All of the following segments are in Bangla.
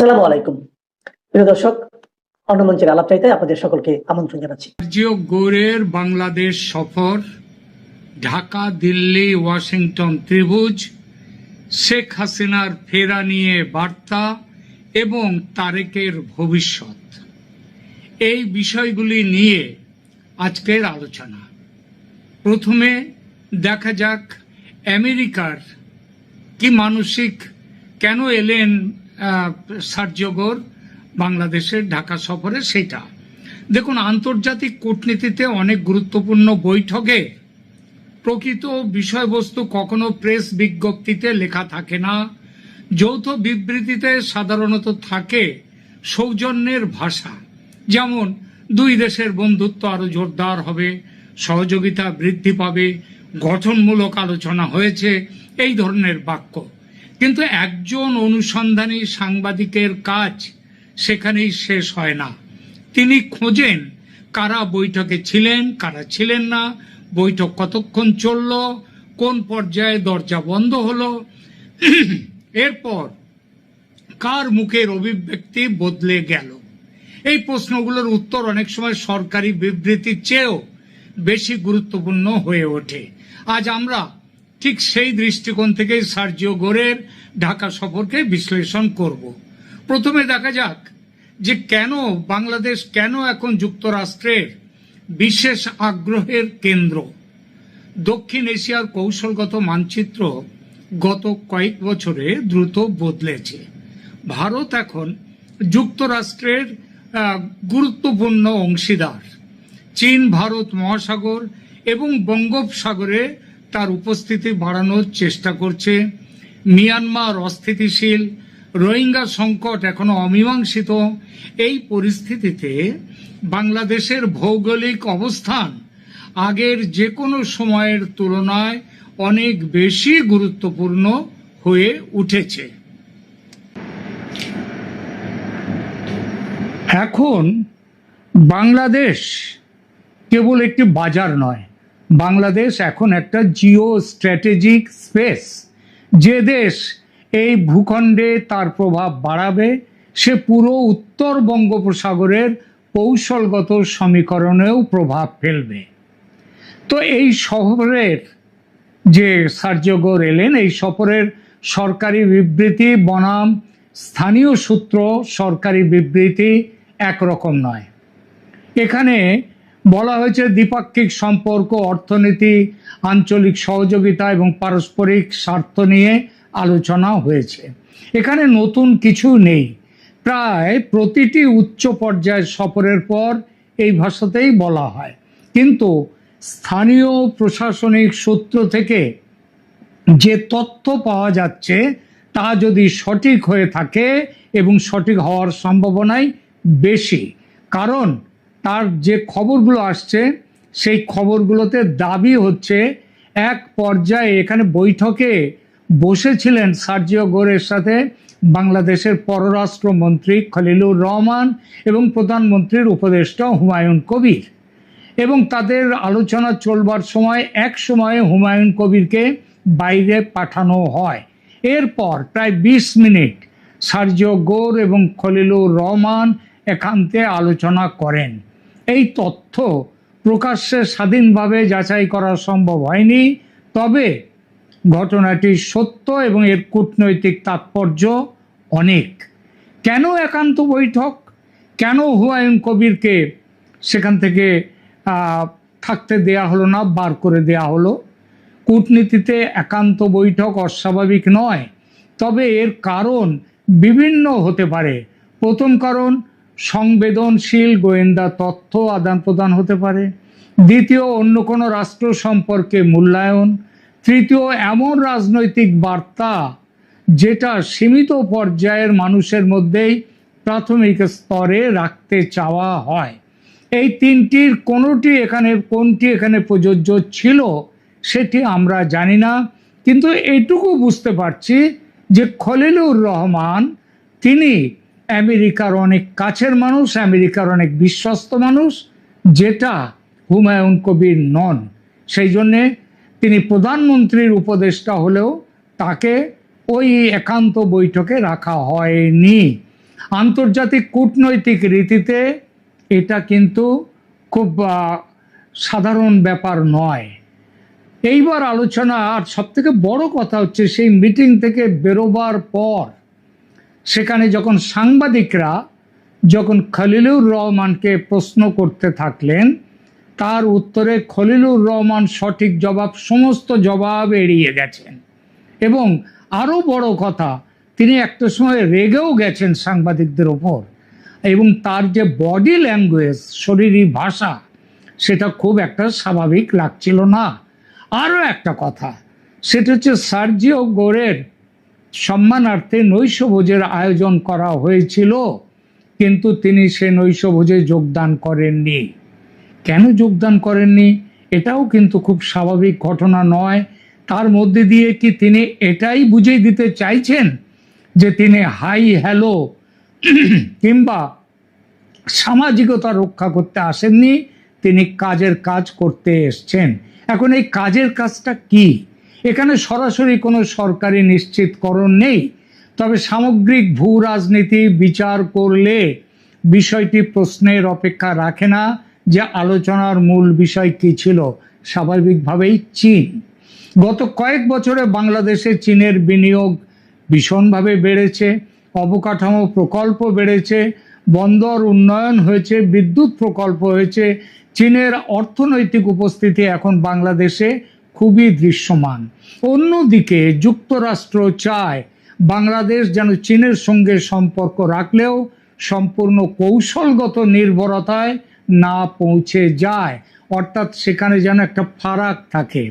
আসসালামু আলাইকুম প্রিয় দর্শক, অন্নমঞ্চের আলাপ চাইতে আপনাদের সকলকে আমন্ত্রণ জানাচ্ছি। গোরের বাংলাদেশ সফর, ঢাকা, দিল্লি, ওয়াশিংটন ত্রিভুজ, শেখ হাসিনার ফেরা নিয়ে বার্তা এবং তারেকের ভবিষ্যৎ, এই বিষয়গুলি নিয়ে আজকের আলোচনা। প্রথমে দেখা যাক আমেরিকার কি মানসিক, কেন এলেন সার্জিও গোর বাংলাদেশের ঢাকা সফরে। সেটা দেখুন, আন্তর্জাতিক কূটনীতিতে অনেক গুরুত্বপূর্ণ বৈঠকে প্রকৃত বিষয়বস্তু কখনো প্রেস বিজ্ঞপ্তিতে লেখা থাকে না। যৌথ বিবৃতিতে সাধারণত থাকে সৌজন্যের ভাষা, যেমন দুই দেশের বন্ধুত্ব আরো জোরদার হবে, সহযোগিতা বৃদ্ধি পাবে, গঠনমূলক আলোচনা হয়েছে, এই ধরনের বাক্য। কিন্তু একজন অনুসন্ধানী সাংবাদিকের কাজ সেখানেই শেষ হয় না। তিনি খোঁজেন কারা বৈঠকে ছিলেন, কারা ছিলেন না, বৈঠক কতক্ষণ চলল, কোন পর্যায়ে দরজা বন্ধ হলো, এরপর কার মুখের অভিব্যক্তি বদলে গেল। এই প্রশ্নগুলোর উত্তর অনেক সময় সরকারি বিবৃতির চেয়েও বেশি গুরুত্বপূর্ণ হয়ে ওঠে। আজ আমরা ঠিক সেই দৃষ্টিকোণ থেকেই সার্জিও গোরের ঢাকা সফরকে বিশ্লেষণ করব। প্রথমে দেখা যাক যে কেন বাংলাদেশ কেন এখন যুক্তরাষ্ট্রের বিশেষ আগ্রহের কেন্দ্র। দক্ষিণ এশিয়ার কৌশলগত মানচিত্র গত কয়েক বছরে দ্রুত বদলেছে। ভারত এখন যুক্তরাষ্ট্রের গুরুত্বপূর্ণ অংশীদার। চীন ভারত মহাসাগর এবং বঙ্গোপসাগরে তার উপস্থিতি বাড়ানোর চেষ্টা করছে। মিয়ানমার অস্থিতিশীল, রোহিঙ্গা সংকট এখনো অমীমাংসিত। এই পরিস্থিতিতে বাংলাদেশের ভৌগোলিক অবস্থান আগের যে কোনো সময়ের তুলনায় অনেক বেশি গুরুত্বপূর্ণ হয়ে উঠেছে। এখন বাংলাদেশ কেবল একটি বাজার নয়, বাংলাদেশ এখন একটা জিও স্ট্র্যাটেজিক স্পেস। যে দেশ এই ভূখণ্ডে তার প্রভাব বাড়াবে সে পুরো উত্তর বঙ্গোপসাগরের কৌশলগত সমীকরণেও প্রভাব ফেলবে। তো এই সফরের যে সার্জিও গোর এলেন, এই সফরের সরকারি বিবৃতি বনাম স্থানীয় সূত্র সরকারি বিবৃতি একরকম নয়। এখানে বলা হয়েছে দ্বিপাক্ষিক সম্পর্ক, অর্থনীতি, আঞ্চলিক সহযোগিতা এবং পারস্পরিক স্বার্থ নিয়ে আলোচনা হয়েছে। এখানে নতুন কিছু নেই। প্রায় প্রতিটি উচ্চ পর্যায়ের সফরের পর এই ভাষাতেই বলা হয়। কিন্তু স্থানীয় প্রশাসনিক সূত্র থেকে যে তথ্য পাওয়া যাচ্ছে তা যদি সঠিক হয়ে থাকে, এবং সঠিক হওয়ার সম্ভাবনাই বেশি, কারণ তার যে খবরগুলো আসছে সেই খবরগুলোতে দাবি হচ্ছে এক পর্যায়ে এখানে বৈঠকে বসেছিলেন সার্জিও গোরের সাথে বাংলাদেশের পররাষ্ট্রমন্ত্রী খলিলুর রহমান এবং প্রধানমন্ত্রীর উপদেষ্টা হুমায়ুন কবির, এবং তাদের আলোচনা চলবার সময় এক সময়ে হুমায়ুন কবিরকে বাইরে পাঠানো হয়। এরপর প্রায় 20 মিনিট সার্জিও গোর এবং খলিলুর রহমান একান্তে আলোচনা করেন। এই তথ্য প্রকাশ্যে স্বাধীনভাবে যাচাই করা সম্ভব হয়নি, তবে ঘটনাটি সত্য এবং এর কূটনৈতিক তাৎপর্য অনেক। কেন একান্ত বৈঠক, কেন হুমায়ুন কবিরকে সেখান থেকে থাকতে দেয়া হলো না, বার করে দেয়া হলো? কূটনীতিতে একান্ত বৈঠক অস্বাভাবিক নয়, তবে এর কারণ বিভিন্ন হতে পারে। প্রথম কারণ, সংবেদনশীল গোয়েন্দা তথ্য আদান প্রদান হতে পারে। দ্বিতীয়, অন্য কোনো রাষ্ট্র সম্পর্কে মূল্যায়ন। তৃতীয়, এমন রাজনৈতিক বার্তা যেটা সীমিত পর্যায়ের মানুষের মধ্যেই প্রাথমিক স্তরে রাখতে চাওয়া হয়। এই তিনটির কোনটি এখানে প্রযোজ্য ছিল সেটি আমরা জানি না, কিন্তু এইটুকু বুঝতে পারছি যে খলিলুর রহমান তিনি আমেরিকার অনেক কাছের মানুষ, আমেরিকার অনেক বিশ্বস্ত মানুষ, যেটা হুমায়ুন কবির নন। সেই জন্যে তিনি প্রধানমন্ত্রীর উপদেষ্টা হলেও তাকে ওই একান্ত বৈঠকে রাখা হয়নি। আন্তর্জাতিক কূটনৈতিক রীতিতে এটা কিন্তু খুব সাধারণ ব্যাপার নয়। এইবার আলোচনা, আর সব থেকে বড় কথা হচ্ছে সেই মিটিং থেকে বেরোবার পর সেখানে যখন সাংবাদিকরা যখন খলিলুর রহমানকে প্রশ্ন করতে থাকলেন, তার উত্তরে খলিলুর রহমান সঠিক জবাব, সমস্ত জবাব এড়িয়ে গেছেন। এবং আরও বড় কথা, তিনি একটা সময় রেগেও গেছেন সাংবাদিকদের ওপর, এবং তার যে বডি ল্যাঙ্গুয়েজ, শরীরী ভাষা, সেটা খুব একটা স্বাভাবিক লাগছিল না। আরও একটা কথা, সেটা হচ্ছে সার্জিও গোরের সম্মানার্থে নৈশভোজের আয়োজন করা হয়েছিল, কিন্তু তিনি সে নৈশভোজে যোগদান করেননি। কেন যোগদান করেননি এটাও কিন্তু খুব স্বাভাবিক ঘটনা নয়। তার মধ্যে দিয়ে কি তিনি এটাই বুঝিয়ে দিতে চাইছেন যে তিনি হাই হ্যালো কিংবা সামাজিকতা রক্ষা করতে আসেননি, তিনি কাজের কাজ করতে এসছেন? এখন এই কাজের কাজটা কি? এখানে সরাসরি কোনো সরকারি নিশ্চিতকরণ নেই, তবে সামগ্রিক ভূ রাজনীতি বিচার করলে বিষয়টি প্রশ্নের অপেক্ষা রাখে না যে আলোচনার মূল বিষয় কি ছিল। স্বাভাবিকভাবেই চীন। গত কয়েক বছরে বাংলাদেশে চীনের বিনিয়োগ ভীষণভাবে বেড়েছে, অবকাঠামো প্রকল্প বেড়েছে, বন্দর উন্নয়ন হয়েছে, বিদ্যুৎ প্রকল্প হয়েছে। চীনের অর্থনৈতিক উপস্থিতি এখন বাংলাদেশে খুবই দৃশ্যমান। অন্যদিকে যুক্তরাষ্ট্র চায় বাংলাদেশ যেন চীনের সঙ্গে সম্পর্ক রাখলেও সম্পূর্ণ কৌশলগত নির্ভরতায় না পৌঁছে যায়, অর্থাৎ সেখানে যেন একটা ফারাক থাকে।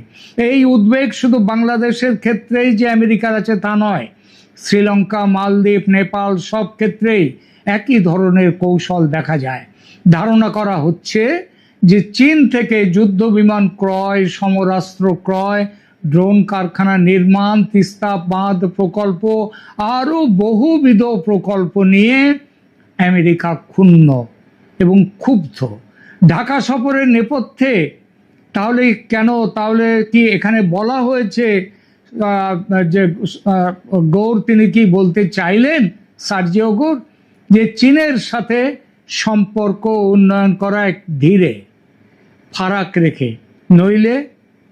এই উদ্বেগ শুধু বাংলাদেশের ক্ষেত্রেই যে আমেরিকার আছে তা নয়, শ্রীলঙ্কা, মালদ্বীপ, নেপাল সব ক্ষেত্রেই একই ধরনের কৌশল দেখা যায়। ধারণা করা হচ্ছে যে চীন থেকে যুদ্ধ বিমান ক্রয়, সমরাস্ত্র ক্রয়, ড্রোন কারখানা নির্মাণ, তিস্তা বাঁধ প্রকল্প, আরও বহুবিধ প্রকল্প নিয়ে আমেরিকা ক্ষুণ্ণ এবং ক্ষুব্ধ। ঢাকা সফরের নেপথ্যে তাহলে কি এখানে বলা হয়েছে যে গৌর তিনি কি বলতে চাইলেন, সার্জিও গোর, যে চীনের সাথে সম্পর্ক উন্নয়ন করা এক ধীরে ফারাক রেখে,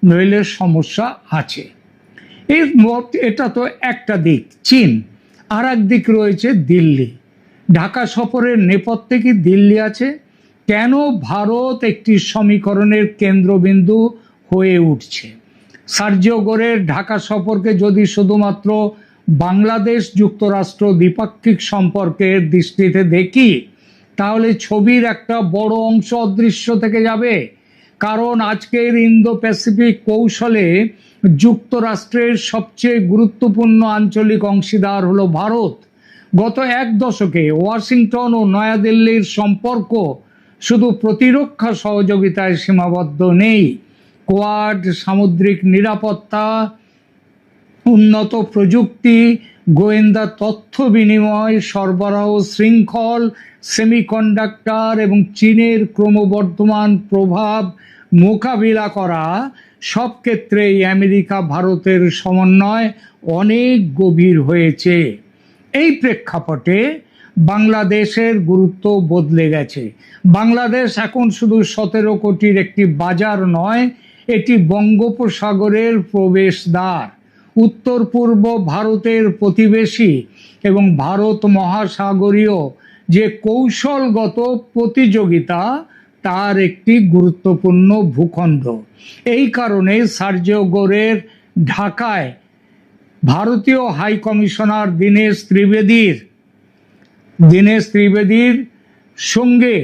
নইলে সমস্যা আছে। এটা তো একটা দিক চীন, আর এক দিক রয়েছে দিল্লি। ঢাকা সফরের নেপথ্যে কি দিল্লি আছে? কেন ভারত একটি সমীকরণের কেন্দ্রবিন্দু হয়ে উঠছে? সার্জিও গোরের ঢাকা সফরকে যদি শুধুমাত্র বাংলাদেশ যুক্তরাষ্ট্র দ্বিপাক্ষিক সম্পর্কের দৃষ্টিতে দেখি, তাহলে ছবির একটা বড় অংশ অদৃশ্য থেকে যাবে। কারণ আজকের ইন্দো প্যাসিফিক কৌশলে যুক্তরাষ্ট্রের সবচেয়ে গুরুত্বপূর্ণ আঞ্চলিক অংশীদার হলো ভারত। গত এক দশকে ওয়াশিংটন ও নয়াদিল্লির সম্পর্ক শুধু প্রতিরক্ষা সহযোগিতায় সীমাবদ্ধ নেই। কোয়াড, সামুদ্রিক নিরাপত্তা, উন্নত প্রযুক্তি, গোয়েন্দা তথ্য বিনিময়, সরবরাহ শৃঙ্খল, সেমিকন্ডাক্টর এবং চীনের ক্রমবর্ধমান প্রভাব মোকাবিলা করা, সব ক্ষেত্রেই আমেরিকা ভারতের সমন্বয় অনেক গভীর হয়েছে। এই প্রেক্ষাপটে বাংলাদেশের গুরুত্ব বদলে গেছে। বাংলাদেশ এখন শুধু 17 কোটির একটি বাজার নয়, এটি বঙ্গোপসাগরের প্রবেশদ্বার, উত্তর পূর্ব ভারতের প্রতিবেশী এবং ভারত মহাসাগরীয় যে কৌশলগত প্রতিযোগিতা, তার একটি গুরুত্বপূর্ণ ভূখণ্ড। এই কারণে সার্জিও গোরের ঢাকায় ভারতীয় হাই কমিশনার দীনেশ ত্রিবেদীর সঙ্গে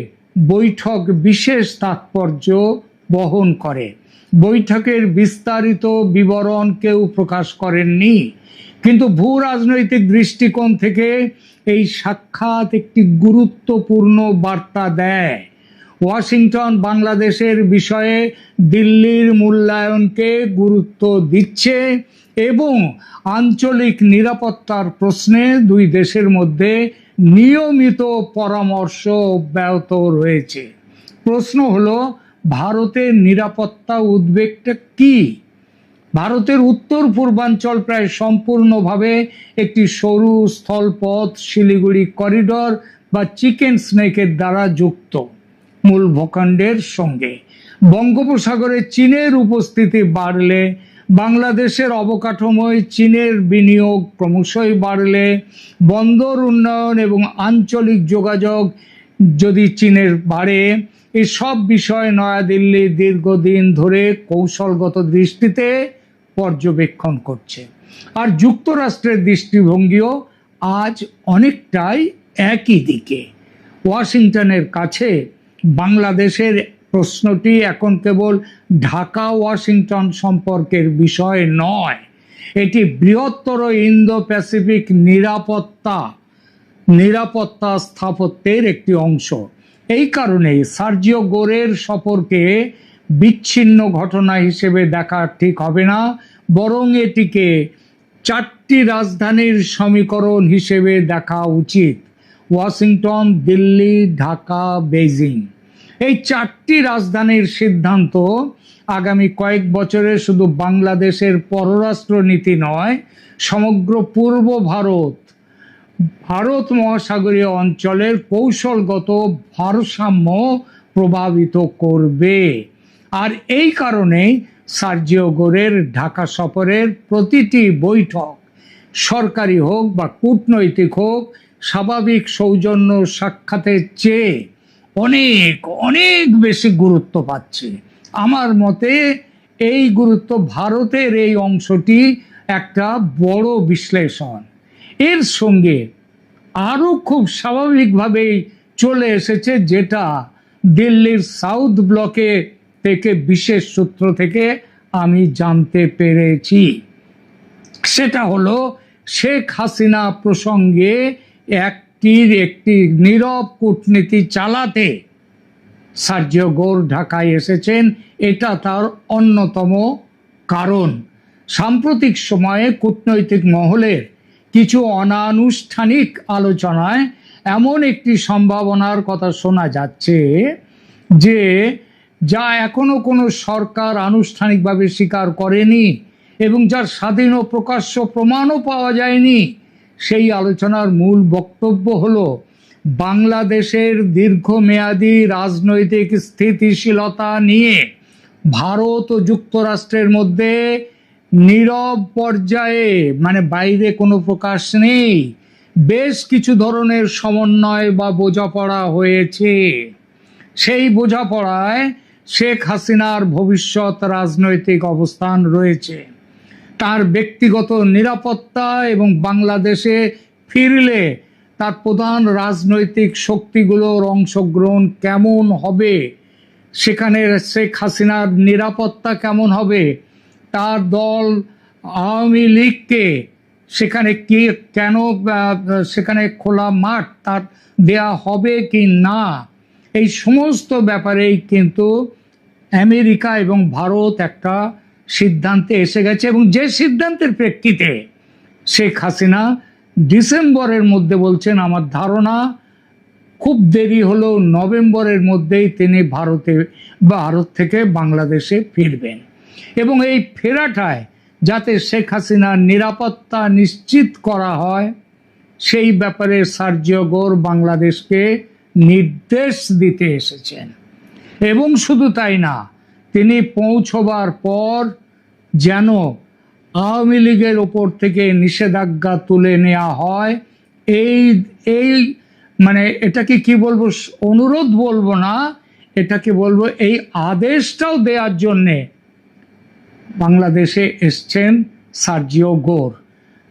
বৈঠক বিশেষ তাৎপর্য বহন করে। বৈঠকের বিস্তারিত বিবরণ কেউ প্রকাশ করেননি, কিন্তু ভূ রাজনৈতিক দৃষ্টিকোণ থেকে এই সাক্ষাৎ একটি গুরুত্বপূর্ণ বার্তা দেয়। ওয়াশিংটন বাংলাদেশের বিষয়ে দিল্লির মূল্যায়নকে গুরুত্ব দিচ্ছে এবং আঞ্চলিক নিরাপত্তার প্রশ্নে দুই দেশের মধ্যে নিয়মিত পরামর্শ অব্যাহত রয়েছে। প্রশ্ন হলো, ভারতের নিরাপত্তা উদ্বেগটা কি? ভারতের উত্তর পূর্বাঞ্চল প্রায় সম্পূর্ণভাবে একটি সরু স্থলপথ শিলিগুড়ি করিডর বা চিকেন স্নেকের দ্বারা যুক্ত। মূল ভূখণ্ডের সঙ্গে বঙ্গোপসাগরে চীনের উপস্থিতি বাড়লে, বাংলাদেশের অবকাঠামোয় চীনের বিনিয়োগ ক্রমশই বাড়লে, বন্দর উন্নয়ন এবং আঞ্চলিক যোগাযোগ যদি চীনের বাড়ে, এসব বিষয় নয়াদিল্লি দীর্ঘদিন ধরে কৌশলগত দৃষ্টিতে পর্যবেক্ষণ করছে। আর যুক্তরাষ্ট্রের দৃষ্টিভঙ্গিও আজ অনেকটাই একই দিকে। ওয়াশিংটনের কাছে বাংলাদেশের প্রশ্নটি এখন কেবল ঢাকা ওয়াশিংটন সম্পর্কের বিষয় নয়, এটি বৃহত্তর ইন্দো প্যাসিফিক নিরাপত্তা স্থাপত্যের একটি অংশ। এই কারণে সার্জিও গোরের সফরকে বিচ্ছিন্ন ঘটনা হিসেবে দেখা ঠিক হবে না, বরং এটিকে চারটি রাজধানীর সমীকরণ হিসেবে দেখা উচিত: ওয়াশিংটন, দিল্লি, ঢাকা, বেইজিং। এই চারটি রাজধানীর সিদ্ধান্ত আগামী কয়েক বছরে শুধু বাংলাদেশের পররাষ্ট্র নীতি নয়, সমগ্র পূর্ব ভারত মহাসাগরীয় অঞ্চলের কৌশলগত ভারসাম্য প্রভাবিত করবে। আর এই কারণেই সার্জিও গোরের ঢাকা সফরের প্রতিটি বৈঠক, সরকারি হোক বা কূটনৈতিক হোক, স্বাভাবিক সৌজন্য সাক্ষাতের চেয়ে অনেক অনেক বেশি গুরুত্ব পাচ্ছে। আমার মতে এই গুরুত্ব ভারতের এই অংশটি একটা বড় বিশ্লেষণ। এর সঙ্গে আরও খুব স্বাভাবিকভাবেই চলে এসেছে, যেটা দিল্লির সাউথ ব্লকে থেকে বিশেষ সূত্র থেকে আমি জানতে পেরেছি। সেটা হলো শেখ হাসিনা প্রসঙ্গে একটি নীরব কূটনীতি চালাতে সার্জিও গোর ঢাকায় এসেছেন। এটা তার অন্যতম কারণ। সাম্প্রতিক সময়ে কূটনৈতিক মহলের কিছু অনানুষ্ঠানিক আলোচনায় এমন একটি সম্ভাবনার কথা শোনা যাচ্ছে যে, যা এখনো কোনো সরকার আনুষ্ঠানিকভাবে স্বীকার করেনি এবং যার স্বাধীন ও প্রকাশ্য প্রমাণও পাওয়া যায়নি, সেই আলোচনার মূল বক্তব্য হলো বাংলাদেশের দীর্ঘমেয়াদী রাজনৈতিক স্থিতিশীলতা নিয়ে ভারত ও যুক্তরাষ্ট্রের মধ্যে নীরব পর্যায়ে, মানে বাইরে কোনো প্রকাশ নেই, বেশ কিছু ধরনের সমন্বয় বা বোঝাপড়া হয়েছে। সেই বোঝাপড়ায় শেখ হাসিনার ভবিষ্যৎ রাজনৈতিক অবস্থান রয়েছে, তার ব্যক্তিগত নিরাপত্তা এবং বাংলাদেশে ফিরলে তার প্রধান রাজনৈতিক শক্তিগুলোর অংশগ্রহণ কেমন হবে, সেখানে শেখ হাসিনার নিরাপত্তা কেমন হবে, তার দল আওয়ামী লীগকে সেখানে সেখানে খোলা মাঠ তার দেয়া হবে কি না, এই সমস্ত ব্যাপারেই কিন্তু আমেরিকা এবং ভারত একটা সিদ্ধান্তে এসে গেছে। এবং যে সিদ্ধান্তের প্রেক্ষিতে শেখ হাসিনা ডিসেম্বরের মধ্যে বলছেন, আমার ধারণা খুব দেরি হলেও নভেম্বরের মধ্যেই তিনি ভারত থেকে বাংলাদেশে ফিরবেন। এবং এই ফেরাটায় যাতে শেখ হাসিনার নিরাপত্তা নিশ্চিত করা হয়, সেই ব্যাপারে সার্জিও গোর বাংলাদেশকে নির্দেশ দিতে এসেছেন। এবং শুধু তাই না, তিনি পৌঁছবার পর যেন আওয়ামী লীগের ওপর থেকে নিষেধাজ্ঞা তুলে নেওয়া হয়, এই মানে এটাকে কি বলবো, অনুরোধ বলবো না, এটাকে বলবো এই আদেশটাও দেওয়ার জন্যে বাংলাদেশে এসছেন সার্জিও গোর।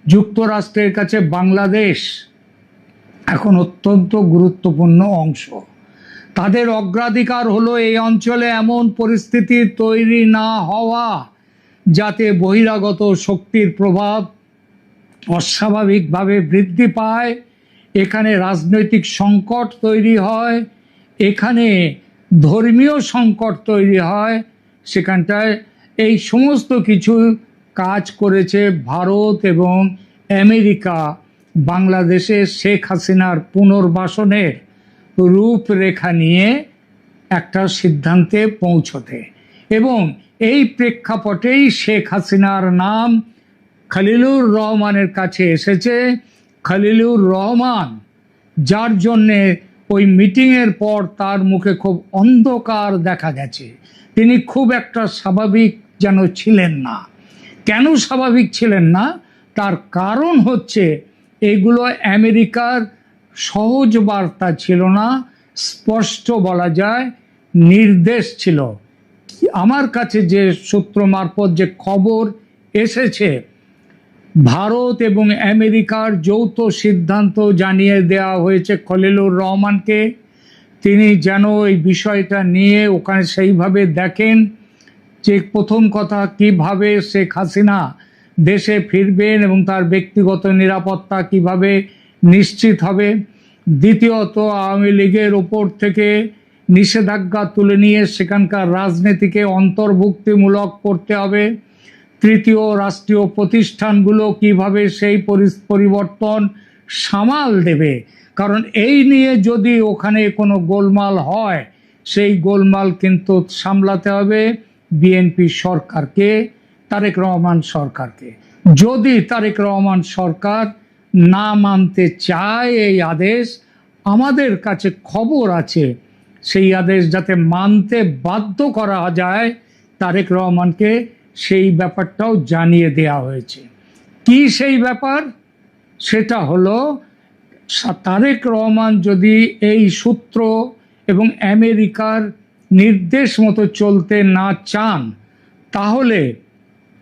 যুক্তরাষ্ট্রের কাছে বাংলাদেশ এখন অত্যন্ত গুরুত্বপূর্ণ অংশ। তাদের অগ্রাধিকার হলো এই অঞ্চলে এমন পরিস্থিতি তৈরি না হওয়া যাতে বহিরাগত শক্তির প্রভাব অস্বাভাবিকভাবে বৃদ্ধি পায়, এখানে রাজনৈতিক সংকট তৈরি হয়, এখানে ধর্মীয় সংকট তৈরি হয়। সেখানটায় এই সমস্ত কিছু কাজ করেছে ভারত এবং আমেরিকা বাংলাদেশে শেখ হাসিনার পুনর্বাসনের রূপরেখা নিয়ে একটা সিদ্ধান্তে পৌঁছতে। এবং এই প্রেক্ষাপটেই শেখ হাসিনার নাম খলিলুর রহমানের কাছে এসেছে। খলিলুর রহমান, যার জন্যে ওই মিটিংয়ের পর তার মুখে খুব অন্ধকার দেখা গেছে, তিনি খুব একটা স্বাভাবিক যেন ছিলেন না। কেন স্বাভাবিক ছিলেন না? তার কারণ হচ্ছে এগুলো আমেরিকার সহজ বার্তা ছিল না, স্পষ্ট বলা যায় নির্দেশ ছিল। আমার কাছে যে সূত্র মারফত যে খবর এসেছে, ভারত এবং আমেরিকার যৌথ সিদ্ধান্ত জানিয়ে দেওয়া হয়েছে খলিলুর রহমানকে। তিনি যেন এই বিষয়টা নিয়ে ওখানে সেইভাবে দেখেন যে প্রথম কথা কিভাবে শেখ হাসিনা দেশে ফিরবেন এবং তার ব্যক্তিগত নিরাপত্তা কিভাবে নিশ্চিত হবে। দ্বিতীয়ত, আওয়ামী লীগের ওপর থেকে নিষেধাজ্ঞা তুলে নিয়ে সেখানকার রাজনীতিকে অন্তর্ভুক্তিমূলক করতে হবে। তৃতীয়, রাষ্ট্রীয় প্রতিষ্ঠানগুলো কিভাবে সেই পরিবর্তন সামাল দেবে, কারণ এই নিয়ে যদি ওখানে কোনো গোলমাল হয়, সেই গোলমাল কিন্তু সামলাতে হবে বিএনপি সরকারকে, তারেক রহমান সরকারকে। যদি তারেক রহমান সরকার না মানতে চায় এই আদেশ, আমাদের কাছে খবর আছে সেই আদেশ যাতে মানতে বাধ্য করা যায়, তারেক রহমানকে সেই ব্যাপারটাও জানিয়ে দেওয়া হয়েছে। কি সেই ব্যাপার? সেটা হলো তারেক রহমান যদি এই সূত্র এবং আমেরিকার নির্দেশ মতো চলতে না চান, তাহলে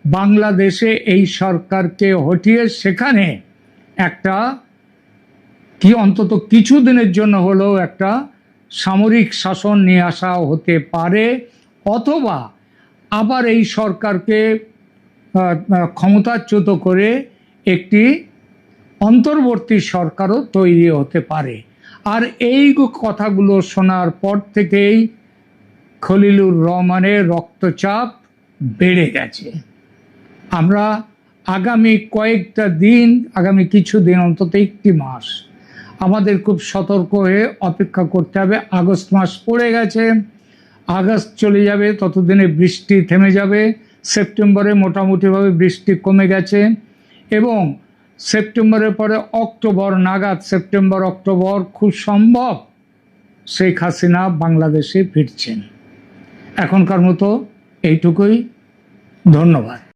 বাংলাদেশে এই সরকারকে হটিয়ে সেখানে একটা কি অন্তত কিছুদিনের জন্য হলেও একটা সামরিক শাসন নিয়ে আসা হতে পারে, অথবা আবার এই সরকারকে ক্ষমতাচ্যুত করে একটি অন্তর্বর্তী সরকারও তৈরি হতে পারে। আর এই কথাগুলো শোনার পর থেকেই খলিলুর রহমানের রক্তচাপ বেড়ে গেছে। আমরা আগামী কয়েকটা দিন, আগামী কিছু দিন, অন্তত একটি মাস আমাদের খুব সতর্ক হয়ে অপেক্ষা করতে হবে। আগস্ট মাস পড়ে গেছে, আগস্ট চলে যাবে, ততদিনে বৃষ্টি থেমে যাবে। সেপ্টেম্বরে মোটামুটিভাবে বৃষ্টি কমে গেছে এবং সেপ্টেম্বরের পরে অক্টোবর নাগাদ, সেপ্টেম্বর অক্টোবর খুব সম্ভব শেখ হাসিনা বাংলাদেশে ফিরছেন। এখনকার মতো এইটুকুই। ধন্যবাদ।